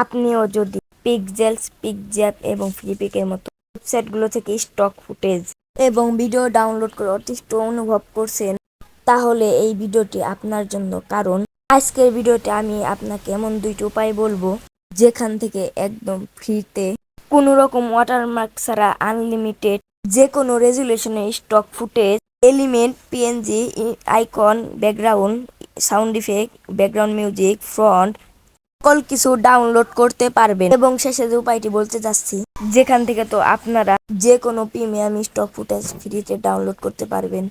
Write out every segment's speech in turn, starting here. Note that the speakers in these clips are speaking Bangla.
আপনিও যদি পিক্সেলস, পিকজ্যাপ এবং ফ্লিপিকের মতো ওয়েবসাইটগুলো থেকে স্টক ফুটেজ এবং ভিডিও ডাউনলোড করে অতিষ্ঠ অনুভব করছেন, তাহলে এই ভিডিওটি আপনার জন্য। কারণ আজকের ভিডিওতে আমি আপনাকে এমন দুইটি উপায় বলবো যেখান থেকে একদম ফ্রিতে, কোনো রকম ওয়াটারমার্ক ছাড়া, আনলিমিটেড যে কোনো রেজুলেশনে stock footage, element, PNG, icon, background, sound effect, background music, font, সকল কিছু ডাউনলোড করতে পারবেন। এবং শেষে যে উপায়টি বলতে যাচ্ছি, যেখান থেকে তো আপনারা যে কোনো প্রিমিয়াম স্টক ফুটেজ ফ্রিতে ডাউনলোড করতে পারবেন।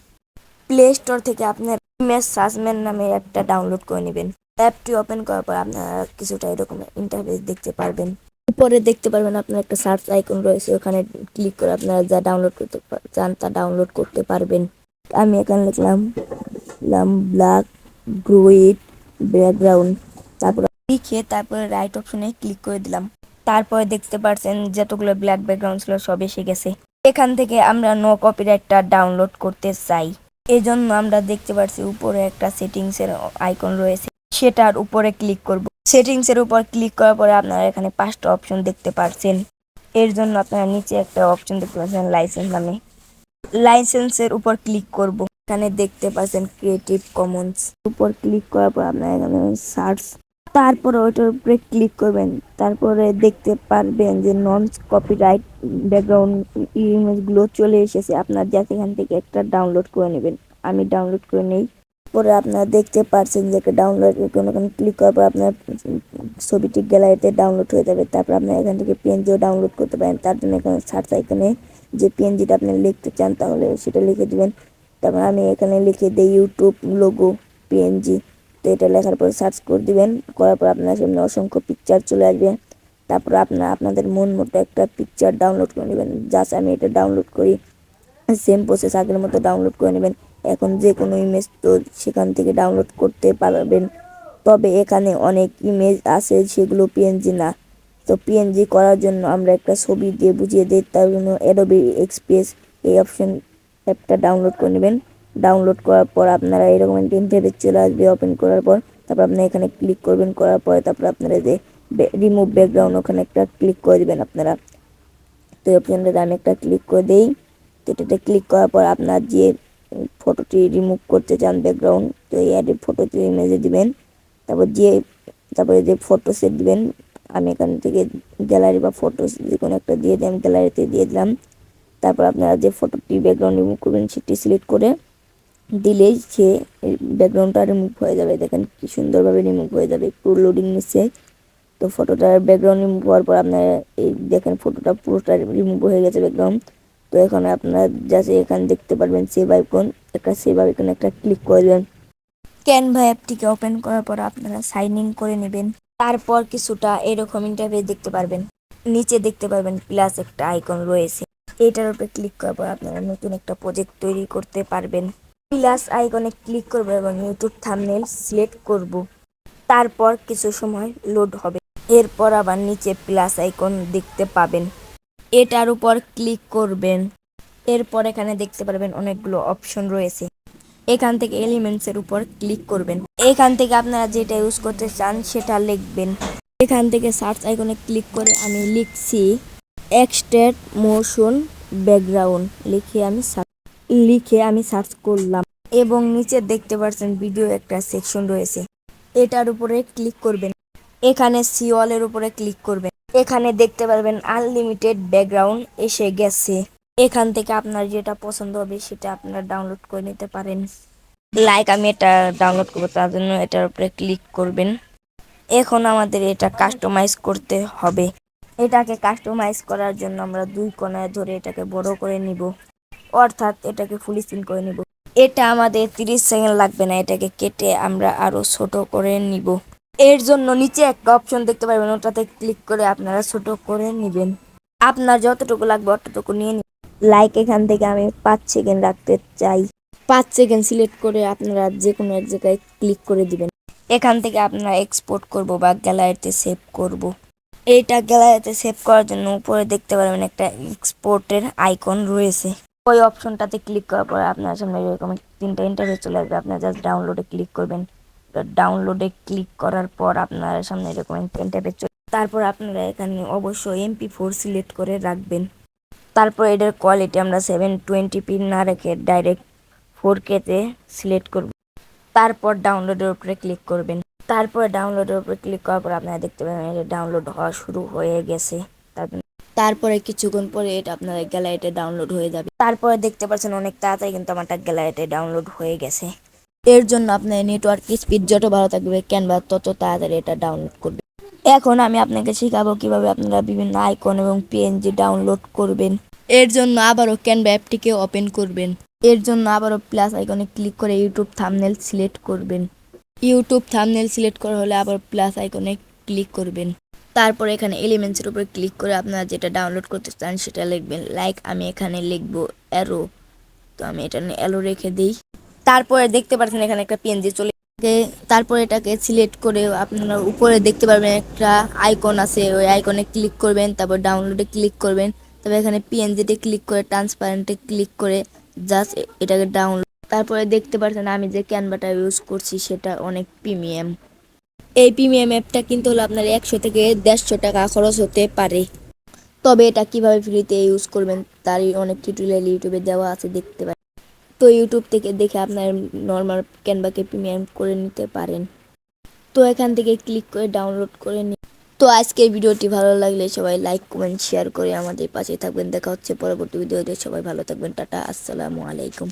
প্লে স্টোর থেকে আপনার ইমেজ সার্চম্যান নামে অ্যাপটা ডাউনলোড করে নেবেন। অ্যাপটি ওপেন করার পর আপনারা কিছুটা এরকম ইন্টারফেস দেখতে পারবেন। উপরে দেখতে পারবেন আপনার একটা সার্চ আইকন রয়েছে, ওখানে ক্লিক করে আপনারা যা ডাউনলোড করতে চান তা ডাউনলোড করতে পারবেন। আমি এখানে লিখলাম ব্ল্যাক গ্রুইট ব্যাকগ্রাউন্ড, তারপর লিখে তারপরে রাইট অপশনে ক্লিক করে দিলাম। তারপরে দেখতে পাচ্ছেন যতগুলো ব্ল্যাক ব্যাকগ্রাউন্ড ছিল সব এসে গেছে। এখান থেকে আমরা নো কপিরাইটটা ডাউনলোড করতে চাই, এজন্য আমরা দেখতে পাচ্ছি উপরে একটা সেটিংস এর আইকন রয়েছে, সেটার উপরে ক্লিক করব। সেটিংস এর উপর ক্লিক করার পরে আপনারা এখানে 5টা অপশন দেখতে পাচ্ছেন। এর জন্য আপনারা নিচে একটা অপশন দেখতে পাচ্ছেন লাইসেন্স নামে, লাইসেন্সের উপর ক্লিক করব। এখানে দেখতে পাচ্ছেন ক্রিয়েটিভ কমন্স, উপর ক্লিক করার পর আপনারা এখানে সার্চ, তারপরে ওইটার উপরে ক্লিক করবেন। তারপরে দেখতে পারবেন যে নন কপিরাইট ব্যাকগ্রাউন্ড ইমেজগুলো চলে এসেছে। আপনার যেখান থেকে একটা ডাউনলোড করে নেবেন। আমি ডাউনলোড করে নেই। পরে আপনারা দেখতে পাচ্ছেন যে একটা ডাউনলোড ওখানে ক্লিক করার পর আপনার ছবিটি গ্যালারিতে ডাউনলোড হয়ে যাবে। তারপর আপনার এখান থেকে পিএনজিও ডাউনলোড করতে পারেন। তার জন্য এখানে সার্চ আইকনে যে পিএনজিটা আপনি লিখতে চান তাহলে সেটা লিখে দিবেন। তারপর আমি এখানে লিখে দিই ইউটিউব লোগো পিএনজি। তো এটা লেখার পর সার্চ করে দিবেন, করার পর আপনার সামনে অসংখ্য পিকচার চলে আসবে। তারপর আপনাদের মন মতো একটা পিকচার ডাউনলোড করে নেবেন। জাস্ট আমি এটা ডাউনলোড করি, সেম প্রসেস আগের মতো ডাউনলোড করে নেবেন। এখন যে কোনো ইমেজ তো সেখান থেকে ডাউনলোড করতে পারবেন, তবে এখানে অনেক ইমেজ আছে সেগুলো পিএনজি না। তো পিএনজি করার জন্য আমরা একটা ছবি দিয়ে বুঝিয়ে দিই, তার জন্য অ্যাডোবি এক্সপ্রেস এই অ্যাপটা ডাউনলোড করে নেবেন। ডাউনলোড করার পর আপনারা এরকম একটা ইন্টারফেস চলে আসবে। ওপেন করার পর তারপর আপনারা এখানে ক্লিক করবেন, করার পরে তারপর আপনারা যে রিমুভ ব্যাকগ্রাউন্ড ওখানে একটা ক্লিক করে দেবেন আপনারা। তো এই অপশনটাতে আমি একটা ক্লিক করে দেই। তো এটাতে ক্লিক করার পর আপনার যে ফটোটি রিমুভ করতে চান ব্যাকগ্রাউন্ড, তো এই অ্যাডেড ফটোটি ইমেজে দিবেন। তারপরে যে ফটো সেট দিবেন। আমি এখান থেকে গ্যালারি বা ফটো যে কোনো একটা দিয়ে দিই, আমি গ্যালারিতে দিয়ে দিলাম। তারপর আপনারা যে ফটোটি ব্যাকগ্রাউন্ড রিমুভ করবেন সেটি সিলেক্ট করে দিলেই সে ব্যাকগ্রাউন্ডটা রিমুভ হয়ে যাবে। দেখেন কি সুন্দরভাবে রিমুভ হয়ে যাবে, পুরো লোডিং নিচ্ছে। তো ফটোটার ব্যাকগ্রাউন্ড রিমুভ হওয়ার পর আপনারা এই দেখেন ফটোটা পুরোটা রিমুভ হয়ে গেছে ব্যাকগ্রাউন্ড। তো এখন আপনারা জাস্ট এখানে দেখতে পারবেন সেভ আইকন, একটা সেভ আইকনে একটা ক্লিক করে দেবেন। ক্যানভা অ্যাপটিকে ওপেন করার পর আপনারা সাইন ইন করে নেবেন। তারপর কিছুটা এরকম ইন্টারফেস দেখতে পারবেন। নিচে দেখতে পারবেন প্লাস একটা আইকন রয়েছে, এটার উপরে ক্লিক করার পর আপনারা নতুন একটা প্রজেক্ট তৈরি করতে পারবেন। প্লাস আইকনে ক্লিক করব এবং ইউটিউব থাম্বনেল সিলেক্ট করব। তারপর কিছু সময় লোড হবে। এরপর আবার নিচে প্লাস আইকন দেখতে পাবেন, এটার উপর ক্লিক করবেন। এরপর এখানে দেখতে পারবেন অনেকগুলো অপশন রয়েছে, এখান থেকে এলিমেন্টসের উপর ক্লিক করবেন। এখান থেকে আপনারা যেটা ইউজ করতে চান সেটা লিখবেন। এখান থেকে সার্চ আইকনে ক্লিক করে আমি লিখছি এক্সট্রাক্ট মোশন ব্যাকগ্রাউন্ড, লিখে আমি সার্চ করলাম এবং নিচে দেখতে পাচ্ছেন ভিডিও একটা সেকশন রয়েছে, এটার উপরে ক্লিক করবেন। এখানে সি অলের উপরে ক্লিক করবেন। এখানে দেখতে পারবেন আনলিমিটেড ব্যাকগ্রাউন্ড এসে গেছে। এখান থেকে আপনার যেটা পছন্দ হবে সেটা আপনারা ডাউনলোড করে নিতে পারেন। আমি এটা ডাউনলোড করবো, তার জন্য এটার উপরে ক্লিক করবেন। এখন আমাদের এটা কাস্টমাইজ করতে হবে। এটাকে কাস্টমাইজ করার জন্য আমরা দুই কোণায় ধরে এটাকে বড় করে নিব, অর্থাৎ এটাকে ফুল স্ক্রিন করে নিব। এটা আমাদের 30 সেকেন্ড লাগবে না, এটাকে কেটে আমরা আরো ছোট করে নিব। এর জন্য নিচে একটা অপশন দেখতে পারবেন, ওটাতে ক্লিক করে আপনারা ছোট করে নেবেন। আপনার যতটুকু লাগবে অতটুকু নিয়ে নিন। এখান থেকে আমি 5 সেকেন্ড রাখতে চাই। 5 সেকেন্ড সিলেক্ট করে আপনারা যে কোনো এক জায়গায় ক্লিক করে দিবেন। এখান থেকে আপনারা এক্সপোর্ট করব বা গ্যালারিতে সেভ করব। এইটা গ্যালারিতে সেভ করার জন্য উপরে দেখতে পারবেন একটা এক্সপোর্টের আইকন রয়েছে, ওই অপশনটাতে ক্লিক করার পর আপনার সামনে এরকম 3টা ইন্টারফেস চলে আসবে। আপনারা জাস্ট ডাউনলোডে ক্লিক করবেন। ডাউনলোডে ক্লিক করার পর আপনার সামনে এরকম ইন্টারফেস তারপর আপনারা এখানে অবশ্যই MP4 সিলেক্ট করে রাখবেন। তারপর এটার কোয়ালিটি আমরা 720p না রেখে ডাইরেক্ট 4K-তে সিলেক্ট করব। তারপর ডাউনলোডের উপরে ক্লিক করবেন। তারপর ডাউনলোডের উপরে ক্লিক করার পর আপনারা দেখতে পাবেন এটা ডাউনলোড হওয়া শুরু হয়ে গেছে। তারপরে কিছুক্ষণ পরে এটা আপনার গ্যালারিতে ডাউনলোড হয়ে যাবে। তারপরে দেখতে পাচ্ছেন অনেক তাড়াতাড়ি কিন্তু আমারটা গ্যালারিতে ডাউনলোড হয়ে গেছে। এর জন্য আপনার নেটওয়ার্ক স্পিড যত ভালো থাকবে ক্যানভা তত তাড়াতাড়ি এটা ডাউনলোড করবে। এখন আমি আপনাকে শেখাবো কিভাবে আপনারা বিভিন্ন আইকন এবং PNG ডাউনলোড করবেন। এর জন্য আবারও ক্যানভা অ্যাপটিকে ওপেন করবেন। এর জন্য আবারও প্লাস আইকনে ক্লিক করে ইউটিউব থাম্বনেল সিলেক্ট করবেন। ইউটিউব থাম্বনেল সিলেক্ট করা হলে আবার প্লাস আইকনে ক্লিক করবেন। তারপর এখানে এলিমেন্টসের উপর ক্লিক করে আপনারা যেটা ডাউনলোড করতে চান সেটা লিখবেন। লাইক আমি এখানে লিখবো অ্যারো, তো আমি এটা অ্যারো রেখে দিই। তারপরে দেখতে পাচ্ছেন এখানে একটা PNG চলে গেছে। তারপর এটাকে সিলেক্ট করে আপনারা উপরে দেখতে পারবেন একটা আইকন আছে, ওই আইকনে ক্লিক করবেন। তারপর ডাউনলোডে ক্লিক করবেন। তবে এখানে PNG-তে ক্লিক করে ট্রান্সপারেন্টে ক্লিক করে জাস্ট এটাকে ডাউনলোড। তারপরে দেখতে পাচ্ছেন আমি যে ক্যানভাটা ইউজ করছি সেটা অনেক প্রিমিয়াম। এই প্রিমিয়াম অ্যাপটা কিন্তু হলো আপনার 100 থেকে 150 টাকা খরচ হতে পারে। তবে এটা কিভাবে ফ্রিতে ইউজ করবেন তারই অনেক টিউটোরিয়াল ইউটিউবে দেওয়া আছে, দেখতে পারেন। তো ইউটিউব থেকে দেখে আপনার নর্মাল ক্যানভাকে প্রিমিয়াম করে নিতে পারেন। তো এখান থেকে ক্লিক করে ডাউনলোড করে নিন। তো আজকের ভিডিওটি ভালো লাগলে সবাই লাইক কমেন্ট শেয়ার করে আমাদের পাশে থাকবেন। দেখা হচ্ছে পরবর্তী ভিডিওতে। সবাই ভালো থাকবেন। টাটা, আসসালামু আলাইকুম।